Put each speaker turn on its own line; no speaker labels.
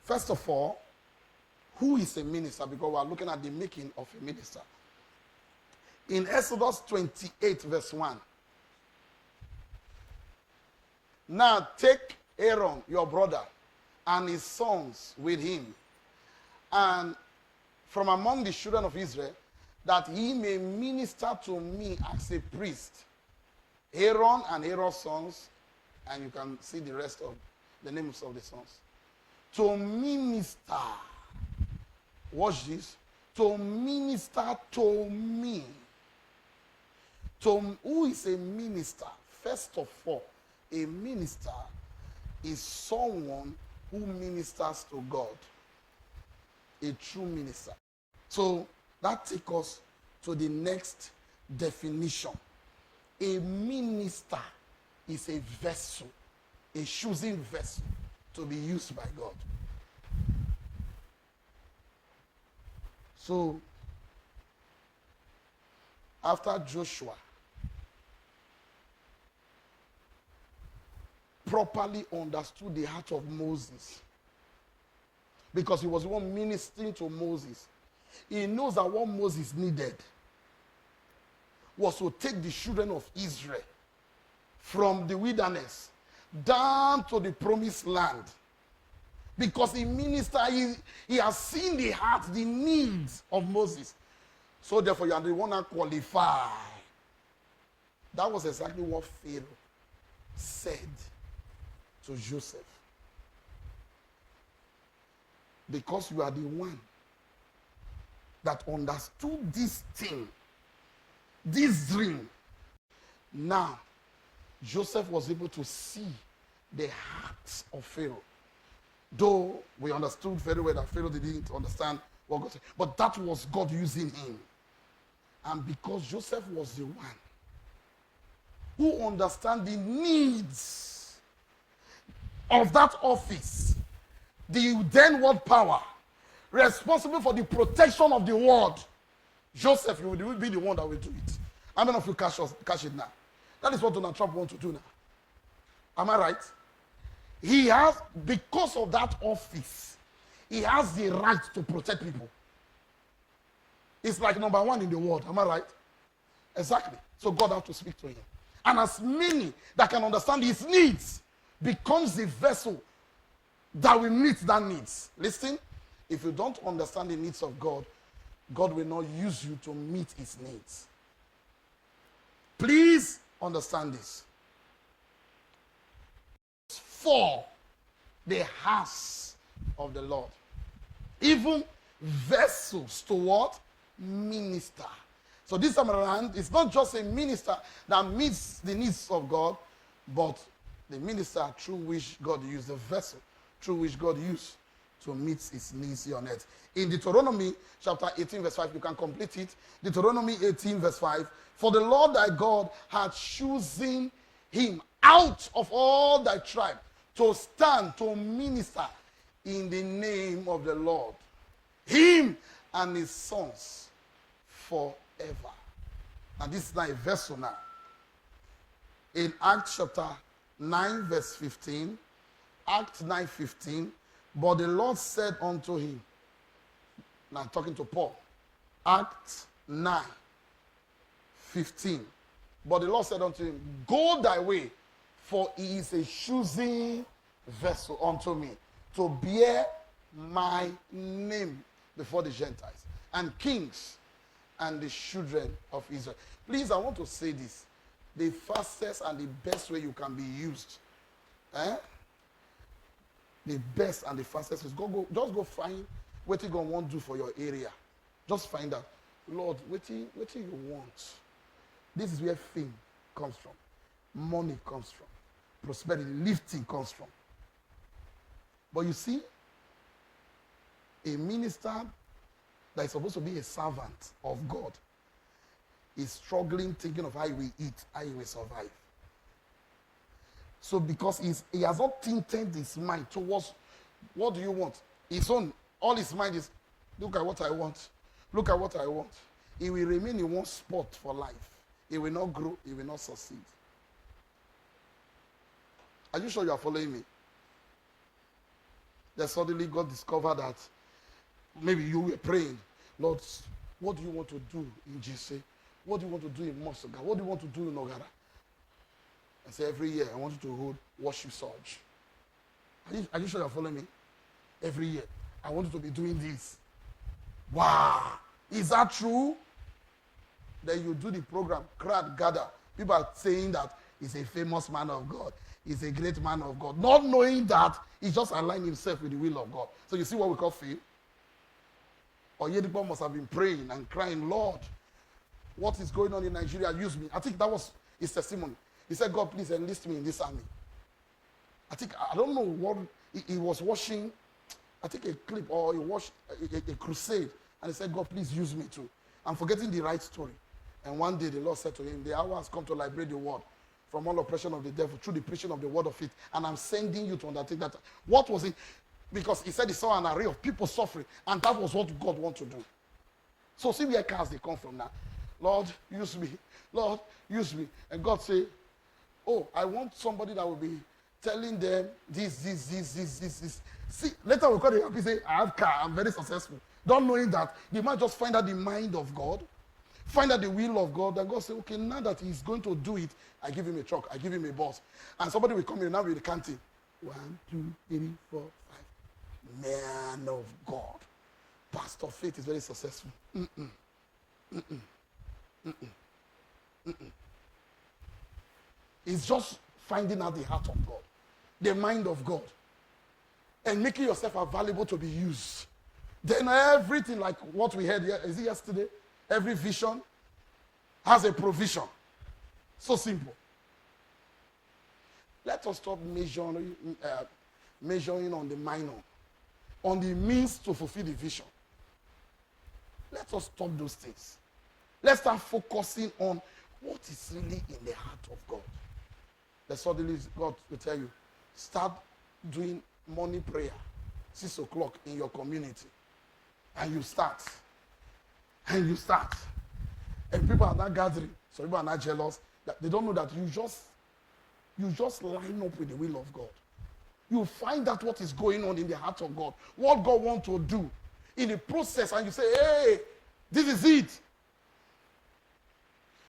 First of all, who is a minister? Because we are looking at the making of a minister. In Exodus 28, verse 1. Now take Aaron, your brother, and his sons with him, and from among the children of Israel, that he may minister to me as a priest. Aaron and Aaron's sons, and you can see the rest of the names of the sons. To minister. Watch this. To minister to me. Who is a minister? First of all, a minister is someone who ministers to God. A true minister. So that takes us to the next definition. A minister is a vessel, a chosen vessel to be used by God. So, after Joshua properly understood the heart of Moses, because he was the one ministering to Moses, he knows that what Moses needed was to take the children of Israel from the wilderness down to the promised land. Because he ministered, he has seen the heart, the needs of Moses. So therefore, you are the one that qualified. That was exactly what Pharaoh said to Joseph. Because you are the one that understood this thing, this dream. Now, Joseph was able to see the heart of Pharaoh. Though we understood very well that Pharaoh didn't understand what God said. But that was God using him. And because Joseph was the one who understand the needs of that office, the then world power, responsible for the protection of the world, Joseph, you will be the one that will do it. How many of you cash it now? That is what Donald Trump wants to do now. Am I right? He has, because of that office, he has the right to protect people. It's like number one in the world. Am I right? Exactly. So God has to speak to him. And as many that can understand his needs becomes the vessel that will meet that needs. Listen, if you don't understand the needs of God, God will not use you to meet his needs. Please understand this. For the house of the Lord. Even vessels to what? Minister. So this time around, it's not just a minister that meets the needs of God, but the minister through which God used, the vessel through which God used to meet his needs here on earth. In Deuteronomy chapter 18 verse 5, you can complete it. Deuteronomy 18 verse 5. For the Lord thy God hath chosen him out of all thy tribe to stand, to minister in the name of the Lord. Him and his sons forever. And this is now a vessel now. In Acts chapter 9 verse 15, Acts 9:15, but the Lord said unto him, now I'm talking to Paul, Acts 9:15, but the Lord said unto him, go thy way, for he is a choosing vessel unto me to bear my name before the Gentiles and kings and the children of Israel. Please, I want to say this. The fastest and the best way you can be used, the best and the fastest is just go find what you going to want to do for your area. Just find out, Lord, what you want. This is where fame comes from. Money comes from. Prosperity, lifting comes from. But you see, a minister that is supposed to be a servant of God is struggling, thinking of how he will eat, how he will survive. So because he has not tinted his mind towards what do you want? His own, all his mind is, look at what I want. Look at what I want. He will remain in one spot for life. He will not grow, he will not succeed. Are you sure you are following me? Then suddenly God discovered that maybe you were praying, Lord, what do you want to do in GC? What do you want to do in Mosoga? What do you want to do in Nogara? I say every year I want you to hold worship surge. Are you sure you're following me? Every year I want you to be doing this. Wow, is that true? Then you do the program, crowd gather. People are saying that he's a famous man of God. He's a great man of God. Not knowing that he just aligned himself with the will of God. So you see what we call faith? Oyedipo must have been praying and crying, Lord, what is going on in Nigeria? Use me. I think that was his testimony. He said, God, please enlist me in this army. I don't know what, he was watching, I think a clip, or he watched a crusade, and he said, God, please use me too. I'm forgetting the right story. And one day the Lord said to him, the hour has come to liberate the world from all oppression of the devil through the preaching of the word of faith. And I'm sending you to undertake that. What was it? Because he said he saw an array of people suffering, and that was what God wants to do. So see where cars they come from now. Lord, use me. Lord, use me. And God say, oh, I want somebody that will be telling them this. See, later we'll call the happy, say, I have car, I'm very successful. Don't knowing that, they might just find out the mind of God, find out the will of God, and God say, okay, now that he's going to do it, I give him a truck, I give him a bus. And somebody will come in now with the counting. 1, 2, 3, 4, 5. Man of God. Pastor Faith is very successful. It's just finding out the heart of God, the mind of God, and making yourself available to be used. Then everything, like what we heard yesterday, every vision has a provision. So simple. Let us stop measuring on the minor, on the means to fulfill the vision. Let us stop those things. Let's start focusing on what is really in the heart of God. Then suddenly God will tell you, start doing morning prayer, 6 o'clock in your community. And you start. And you start. And people are not gathering. So people are not jealous. That they don't know that you just line up with the will of God. You find out what is going on in the heart of God. What God wants to do in the process. And you say, hey, this is it.